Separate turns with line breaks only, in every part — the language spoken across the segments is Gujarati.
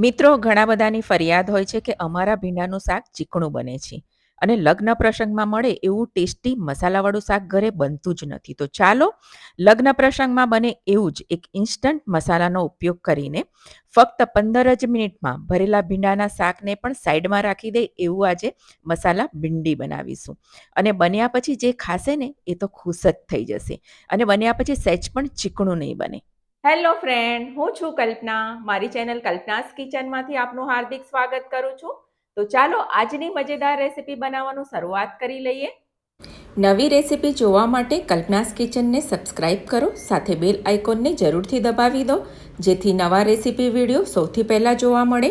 મિત્રો ઘણા બધાની ફરિયાદ હોય છે કે અમારા ભીંડાનું શાક ચીકણું બને છે અને લગ્ન પ્રસંગમાં મળે એવું ટેસ્ટી મસાલાવાળું શાક ઘરે બનતું જ નથી. તો ચાલો લગ્ન પ્રસંગમાં બને એવું જ એક ઇન્સ્ટન્ટ મસાલાનો ઉપયોગ કરીને ફક્ત 15 જ મિનિટમાં ભરેલા ભીંડાના શાકને પણ સાઈડમાં રાખી દે એવું આજે મસાલા ભીંડી બનાવીશું. અને બન્યા પછી જે ખાશે ને એ તો ખુશ જ થઈ જશે અને બન્યા પછી સહેજ પણ ચીકણું નહીં બને. હેલો ફ્રેન્ડ, હું છું કલ્પના. મારી ચેનલ કલ્પનાસ કિચનમાંથી આપનું હાર્દિક સ્વાગત કરું છું. તો ચાલો આજની મજેદાર રેસીપી બનાવવાનું શરૂઆત કરી લઈએ. નવી રેસીપી જોવા માટે કલ્પનાસ કિચનને સબસ્ક્રાઇબ કરો, સાથે બેલ આઇકોનને જરૂરથી દબાવી દો જેથી નવા રેસીપી વિડીયો સૌથી પહેલાં જોવા મળે.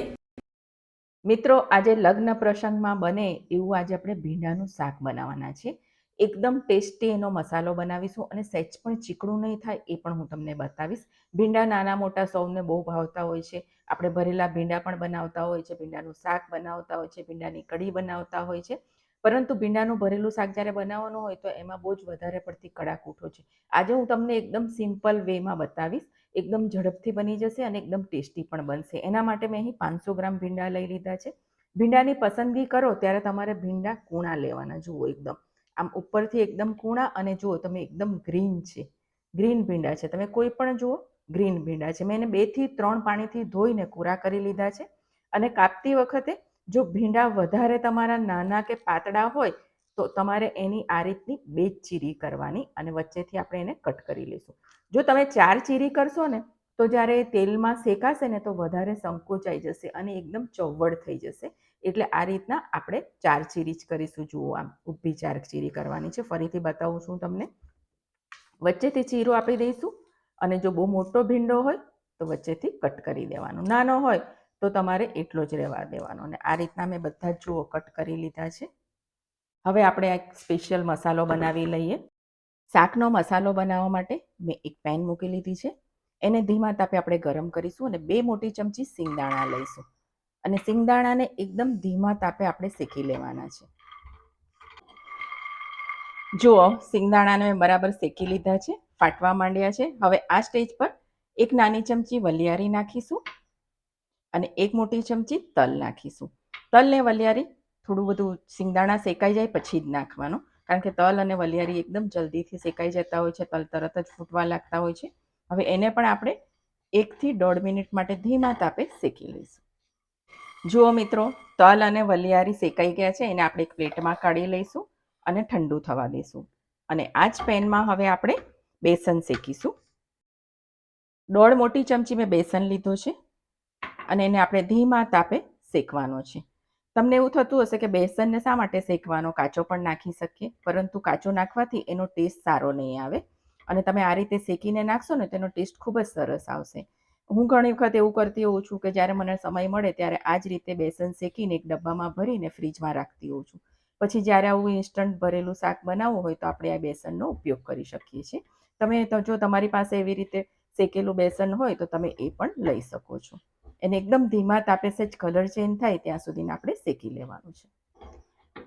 મિત્રો, આજે લગ્ન પ્રસંગમાં બને એવું આજે આપણે ભીંડાનું શાક બનાવવાના છે. એકદમ ટેસ્ટી એનો મસાલો બનાવીશું અને સહેજ પણ ચીકણું નહીં થાય એ પણ હું તમને બતાવીશ. ભીંડા નાના મોટા સૌને બહુ ભાવતા હોય છે. આપણે ભરેલા ભીંડા પણ બનાવતા હોય છે, ભીંડાનું શાક બનાવતા હોય છે, ભીંડાની કઢી બનાવતા હોય છે. પરંતુ ભીંડાનું ભરેલું શાક જ્યારે બનાવવાનું હોય તો એમાં બહુ જ વધારે પડતી કડાકૂટ હોય છે. આજે હું તમને એકદમ સિમ્પલ વેમાં બતાવીશ. એકદમ ઝડપથી બની જશે અને એકદમ ટેસ્ટી પણ બનશે. એના માટે મેં અહીં 500 ગ્રામ ભીંડા લઈ લીધા છે. ભીંડાની પસંદગી કરો ત્યારે તમારે ભીંડા કૂણા લેવાના. જુઓ, એકદમ આમ ઉપરથી એકદમ કૂણા અને જુઓ તમે એકદમ ગ્રીન છે, ગ્રીન ભીંડા છે. તમે કોઈ પણ જુઓ, ગ્રીન ભીંડા છે. મેં એને 2 થી 3 પાણીથી ધોઈને કોરા કરી લીધા છે. અને કાપતી વખતે જો ભીંડા વધારે તમારા નાના કે પાતળા હોય તો તમારે એની આ રીતની 2 ચીરી કરવાની અને વચ્ચેથી આપણે એને કટ કરી લઈશું. જો તમે 4 ચીરી કરશો ને તો જ્યારે તેલમાં શેકાશે ને તો વધારે સંકોચાઈ જશે અને એકદમ ચવડ થઈ જશે. એટલે આ રીતના આપણે 4 ચીરી જ કરીશું. જુઓ, આમ ઊભી 4 ચીરી કરવાની છે. ફરીથી બતાવું છું તમને. વચ્ચેથી ચીરો આપી દઈશું અને જો બહુ મોટો ભીંડો હોય તો વચ્ચેથી કટ કરી દેવાનો, નાનો હોય તો તમારે એટલો જ રહેવા દેવાનો. અને આ રીતના મેં બધા જ જુઓ કટ કરી લીધા છે. હવે આપણે એક સ્પેશિયલ મસાલો બનાવી લઈએ. શાકનો મસાલો બનાવવા માટે મેં એક પેન મૂકી લીધી છે. એને ધીમા તાપે આપણે ગરમ કરીશું અને 2 મોટી ચમચી સિંગદાણા લઈશું અને સિંગદાણાને એકદમ ધીમા તાપે આપણે શેકી લેવાના છે. જુઓ, સિંગદાણાને મેં બરાબર શેકી લીધા છે, ફાટવા માંડ્યા છે. હવે આ સ્ટેજ પર 1 નાની ચમચી વલિયારી નાખીશું અને 1 મોટી ચમચી તલ નાખીશું. તલ ને વલિયારી થોડું બધું સિંગદાણા શેકાઈ જાય પછી જ નાખવાનું, કારણ કે તલ અને વલિયારી એકદમ જલ્દીથી શેકાઈ જતા હોય છે. તલ તરત જ ફૂટવા લાગતા હોય છે. હવે એને પણ આપણે 1 થી 1.5 મિનિટ માટે ધીમા તાપે શેકી લઈશું. જુઓ મિત્રો, તલ અને વલિયારી શેકાઈ ગયા છે. એને આપણે એક પ્લેટમાં કાઢી લઈશું અને ઠંડુ થવા દઈશું. અને આ જ પેનમાં હવે આપણે બેસન શેકીશું. 1.5 મોટી ચમચી મેં બેસન લીધો છે અને એને આપણે ધીમા તાપે શેકવાનો છે. તમને એવું થતું હશે કે બેસનને શા માટે શેકવાનો, કાચો પણ નાખી શકીએ, પરંતુ કાચો નાખવાથી એનો ટેસ્ટ સારો નહીં આવે અને તમે આ રીતે શેકીને નાખશો ને તેનો ટેસ્ટ ખૂબ જ સરસ આવશે. હું ઘણી વખત એવું કરતી હોઉં છું કે જ્યારે મને સમય મળે ત્યારે આ જ રીતે બેસન શેકીને એક ડબ્બામાં ભરીને ફ્રીજમાં રાખતી હોઉં છું. પછી જ્યારે આવું ઇન્સ્ટન્ટ ભરેલું શાક બનાવવું હોય તો આપણે આ બેસનનો ઉપયોગ કરી શકીએ છીએ. તમે જો તમારી પાસે એવી રીતે શેકેલું બેસન હોય તો તમે એ પણ લઈ શકો છો. એને એકદમ ધીમા તાપે જ કલર ચેન્જ થાય ત્યાં સુધીને આપણે શેકી લેવાનું છે.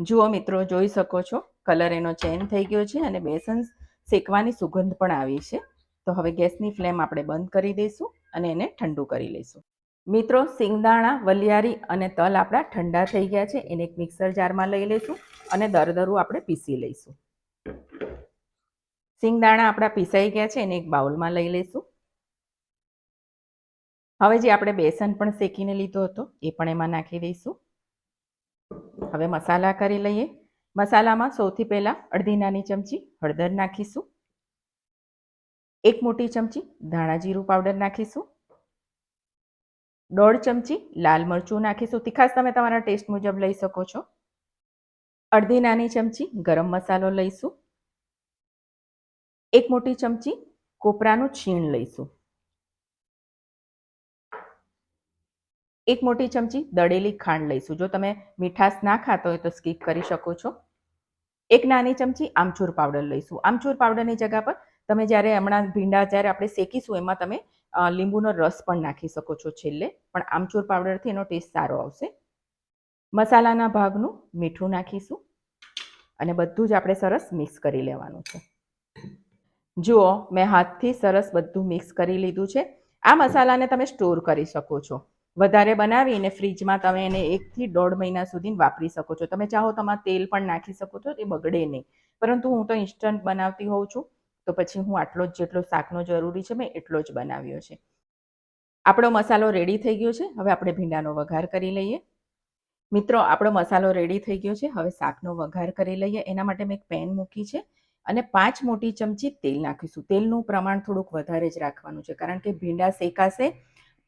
જુઓ મિત્રો, જોઈ શકો છો કલર એનો ચેન્જ થઈ ગયો છે અને બેસન શેકવાની સુગંધ પણ આવી છે. તો હવે ગેસની ફ્લેમ આપણે બંધ કરી દઈશું અને એને ઠંડુ કરી લઈશું. મિત્રો, સિંગદાણા, વલિયારી અને તલ આપણા ઠંડા થઈ ગયા છે. એને એક મિક્સર જારમાં લઈ લઈશું અને દરદરું આપણે પીસી લઈશું. સિંગદાણા આપણા પીસાઈ ગયા છે. એને એક બાઉલમાં લઈ લઈશું. હવે જે આપણે બેસન પણ શેકીને લીધો હતો એ પણ એમાં નાખી દઈશું. હવે મસાલા કરી લઈએ. મસાલામાં સૌથી પહેલાં અડધી નાની ચમચી હળદર નાખીશું. 1 મોટી ચમચી ધાણા જીરું પાવડર નાખીશું. 1.5 ચમચી લાલ મરચું નાખીશું. તીખાશ તમે તમારા ટેસ્ટ મુજબ લઈ શકો છો. અડધી નાની ચમચી ગરમ મસાલો લઈશું. 1 મોટી ચમચી કોપરાનું છીણ લઈશું. 1 મોટી ચમચી દળેલી ખાંડ લઈશું. જો તમે મીઠાશ ના ખાતા હોય તો સ્કીપ કરી શકો છો. 1 નાની ચમચી આમચૂર પાવડર લઈશું. આમચૂર પાવડરની જગ્યા પર તમે જ્યારે હમણાં ભીંડા જ્યારે આપણે શેકીશું એમાં તમે લીંબુનો રસ પણ નાખી શકો છો છેલ્લે, પણ આમચૂર પાવડરથી એનો ટેસ્ટ સારો આવશે. મસાલાના ભાગનું મીઠું નાખીશું અને બધું જ આપણે સરસ મિક્સ કરી લેવાનું છે. જુઓ, મેં હાથથી સરસ બધું મિક્સ કરી લીધું છે. આ મસાલાને તમે સ્ટોર કરી શકો છો. વધારે બનાવીને ફ્રીજમાં તમે એને 1 થી 1.5 મહિના સુધી વાપરી શકો છો. તમે ચાહો તમારે તેલ પણ નાખી શકો છો, એ બગડે નહીં. પરંતુ હું તો ઇન્સ્ટન્ટ બનાવતી હોઉં છું, તો પછી હું આટલો જ જેટલો શાકનો જરૂરી છે મેં એટલો જ બનાવ્યો છે. આપણો મસાલો રેડી થઈ ગયો છે. હવે આપણે ભીંડાનો વઘાર કરી લઈએ. મિત્રો, આપણો મસાલો રેડી થઈ ગયો છે. હવે શાકનો વઘાર કરી લઈએ. એના માટે મેં એક પેન મૂકી છે અને 5 મોટી ચમચી તેલ નાખીશું. તેલનું પ્રમાણ થોડુંક વધારે જ રાખવાનું છે, કારણ કે ભીંડા શેકાશે.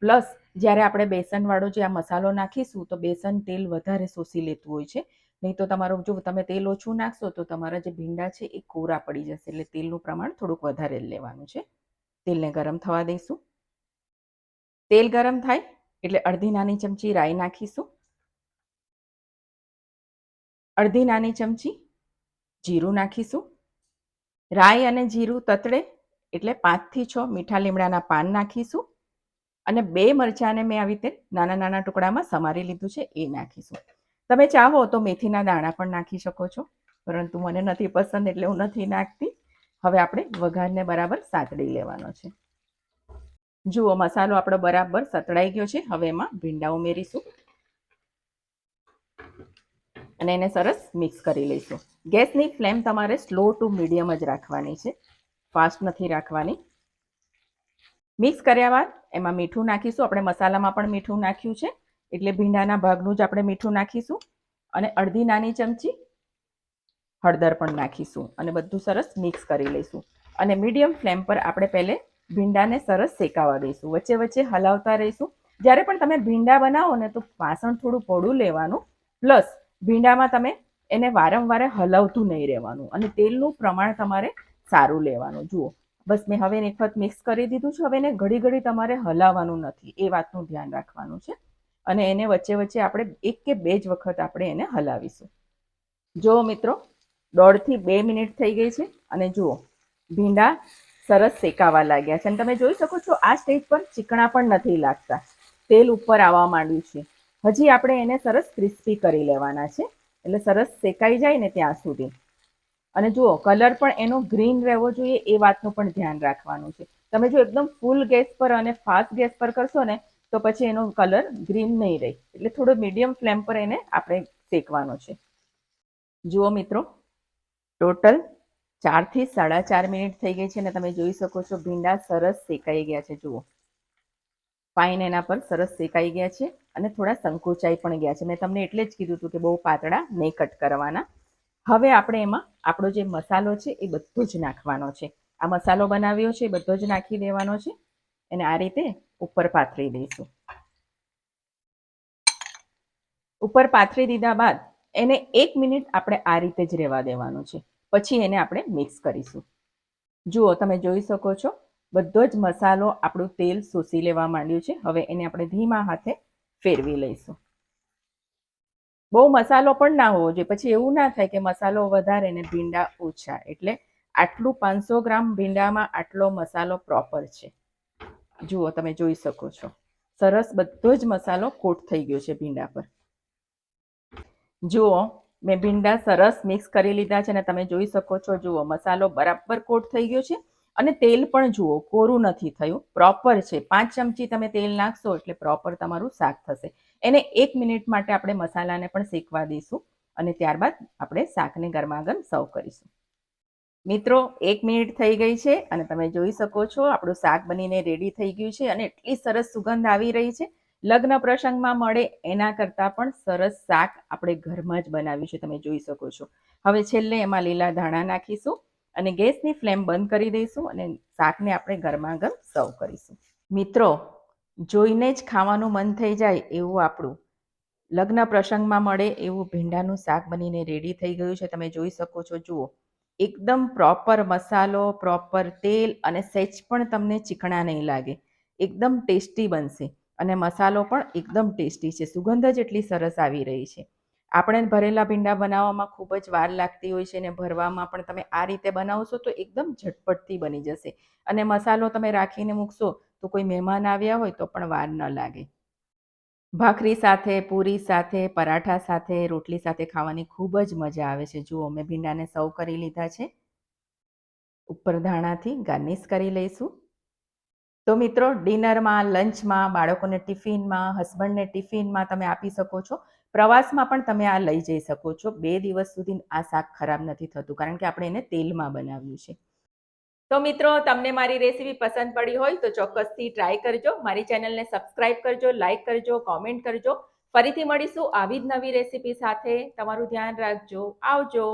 પ્લસ જ્યારે આપણે બેસનવાળો જે આ મસાલો નાખીશું તો બેસન તેલ વધારે શોષી લેતું હોય છે. નહીં તો તમારું જો તમે તેલ ઓછું નાખશો તો તમારા જે ભીંડા છે એ કોરા પડી જશે. એટલે તેલનું પ્રમાણ થોડુંક વધારે જ લેવાનું છે. તેલને ગરમ થવા દઈશું. તેલ ગરમ થાય એટલે અડધી નાની ચમચી રાઈ નાખીશું. અડધી નાની ચમચી જીરું નાખીશું. રાઈ અને જીરું તતડે એટલે 5 થી 6 મીઠા લીમડાના પાન નાખીશું. અને 2 મરચાંને મેં આવી રીતે નાના નાના ટુકડામાં સમારી લીધું છે, એ નાખીશું. તમે ચાહો તો મેથીના દાણા પણ નાખી શકો છો, પરંતુ મને નથી પસંદ એટલે હું નથી નાખતી. હવે આપણે વઘારને બરાબર સાતડી લેવાનો છે. જુઓ, મસાલો આપણો બરાબર સતળાઈ ગયો છે. હવે એમાં ભીંડા ઉમેરીશું અને એને સરસ મિક્સ કરી લઈશું. ગેસની ફ્લેમ તમારે સ્લો ટુ મીડિયમ જ રાખવાની છે, ફાસ્ટ નથી રાખવાની. મિક્સ કર્યા બાદ એમાં મીઠું નાખીશું. આપણે મસાલામાં પણ મીઠું નાખ્યું છે, એટલે ભીંડાના ભાગનું જ આપણે મીઠું નાખીશું. અને અડધી નાની ચમચી હળદર પણ નાખીશું અને બધું સરસ મિક્સ કરી લઈશું. અને મીડિયમ ફ્લેમ પર આપણે પહેલે ભીંડાને સરસ શેકાવા દઈશું. વચ્ચે વચ્ચે હલાવતા રહીશું. જ્યારે પણ તમે ભીંડા બનાવો ને તો વાસણ થોડું પોળું લેવાનું. પ્લસ ભીંડામાં તમે એને વારંવાર હલાવતું નહીં રહેવાનું અને તેલનું પ્રમાણ તમારે સારું લેવાનું. જુઓ, બસ મેં હવે એક વખત મિક્સ કરી દીધું છે. હવે એને ઘડી ઘડી તમારે હલાવવાનું નથી, એ વાતનું ધ્યાન રાખવાનું છે. અને એને વચ્ચે વચ્ચે આપણે 1 કે 2 જ વખત આપણે એને હલાવીશું. જુઓ મિત્રો, 1.5 થી 2 મિનિટ થઈ ગઈ છે અને જુઓ ભીંડા સરસ શેકાવા લાગ્યા છે. અને તમે જોઈ શકો છો આ સ્ટેજ પર ચીકણા પણ નથી લાગતા, તેલ ઉપર આવવા માંડ્યું છે. હજી આપણે એને સરસ ક્રિસ્પી કરી લેવાના છે, એટલે સરસ શેકાઈ જાય ને ત્યાં સુધી. અને જુઓ, કલર પણ એનો ગ્રીન રહેવો જોઈએ, એ વાતનું પણ ધ્યાન રાખવાનું છે. તમે જો એકદમ ફૂલ ગેસ પર અને ફાસ્ટ ગેસ પર કરશો ને તો પછી એનો કલર ગ્રીન નહીં રહે. એટલે થોડો મીડિયમ ફ્લેમ પર એને આપણે શેકવાનો છે. જુઓ મિત્રો, ટોટલ 4 થી 4.5 મિનિટ થઈ ગઈ છે અને તમે જોઈ શકો છો ભીંડા સરસ શેકાઈ ગયા છે. જુઓ, ફાઇન એના પર સરસ શેકાઈ ગયા છે અને થોડા સંકોચાઈ પણ ગયા છે. મેં તમને એટલે જ કીધું હતું કે બહુ પાતળા નહીં કટ કરવાના. હવે આપણે એમાં આપણો જે મસાલો છે એ બધો જ નાખવાનો છે. આ મસાલો બનાવ્યો છે એ બધો જ નાખી દેવાનો છે. એને આ રીતે ઉપર પાથરી દઈશું. ઉપર પાથરી દીધા બાદ એને 1 મિનિટ આપણે આ રીતે જ રહેવા દેવાનું છે. પછી એને આપણે મિક્સ કરીશું. જુઓ, તમે જોઈ શકો છો બધો જ મસાલો આપણું તેલ શોષી લેવા માંડ્યું છે. હવે એને આપણે ધીમા હાથે ફેરવી લઈશું. બહુ મસાલો પણ ના હોવો જોઈએ, પછી એવું ના થાય કે મસાલો વધારે ને ભીંડા ઓછા. એટલે આટલું 500 ગ્રામ ભીંડામાં આટલો મસાલો પ્રોપર છે. જુઓ, તમે જોઈ શકો છો સરસ બધો જ મસાલો કોટ થઈ ગયો છે ભીંડા પર. જુઓ, મેં ભીંડા સરસ મિક્સ કરી લીધા છે અને તમે જોઈ શકો છો જુઓ મસાલો બરાબર કોટ થઈ ગયો છે અને તેલ પણ જુઓ કોરું નથી થયું, પ્રોપર છે. 5 ચમચી તમે તેલ નાખશો એટલે પ્રોપર તમારું શાક થશે. એને 1 મિનિટ માટે આપણે મસાલાને પણ શેકવા દઈશું અને ત્યારબાદ આપણે શાકને ગરમાગરમ સર્વ કરીશું. મિત્રો, 1 મિનિટ થઈ ગઈ છે અને તમે જોઈ શકો છો આપણું શાક બનીને રેડી થઈ ગયું છે અને એટલી સરસ સુગંધ આવી રહી છે. લગ્ન પ્રસંગમાં મળે એના કરતાં પણ સરસ શાક આપણે ઘરમાં જ બનાવ્યું છે, તમે જોઈ શકો છો. હવે છેલ્લે એમાં લીલા ધાણા નાખીશું અને ગેસની ફ્લેમ બંધ કરી દઈશું અને શાકને આપણે ગરમાગરમ સર્વ કરીશું. મિત્રો, જોઈને જ ખાવાનું મન થઈ જાય એવું આપણું લગ્ન પ્રસંગમાં મળે એવું ભીંડાનું શાક બનીને રેડી થઈ ગયું છે. તમે જોઈ શકો છો. જુઓ, એકદમ પ્રોપર મસાલો, પ્રોપર તેલ અને સહેજ પણ તમને ચીકણા નહીં લાગે. એકદમ ટેસ્ટી બનશે અને મસાલો પણ એકદમ ટેસ્ટી છે. સુગંધ જ એટલી સરસ આવી રહી છે. આપણે ભરેલા ભીંડા બનાવવામાં ખૂબ જ વાર લાગતી હોય છે અને ભરવામાં પણ તમે આ રીતે બનાવશો તો એકદમ ઝટપટથી બની જશે. અને મસાલો તમે રાખીને મૂકશો તો કોઈ મહેમાન આવ્યા હોય તો પણ વાર ન લાગે. ભાખરી સાથે, પૂરી સાથે, પરાઠા સાથે, રોટલી સાથે ખાવાની ખૂબ જ મજા આવે છે. જુઓ, મેં ભીંડાને સર્વ કરી લીધા છે. ઉપર ધાણાથી ગાર્નિશ કરી લઈશું. તો મિત્રો ડિનરમાં, લંચમાં, બાળકોને ટિફિનમાં, હસબન્ડને ટિફિનમાં તમે આપી શકો છો. પ્રવાસમાં પણ તમે આ લઈ જઈ શકો છો. 2 દિવસ સુધી આ શાક ખરાબ નથી થતું કારણ કે આપણે એને તેલમાં બનાવ્યું છે. તો મિત્રો તમને મારી રેસીપી પસંદ પડી હોય તો ચોક્કસથી ટ્રાય કરજો. મારી ચેનલને સબસ્ક્રાઇબ કરજો, લાઇક કરજો, કોમેન્ટ કરજો. ફરીથી મળીશું આવી જ નવી રેસીપી સાથે. તમારું ધ્યાન રાખજો. આવજો.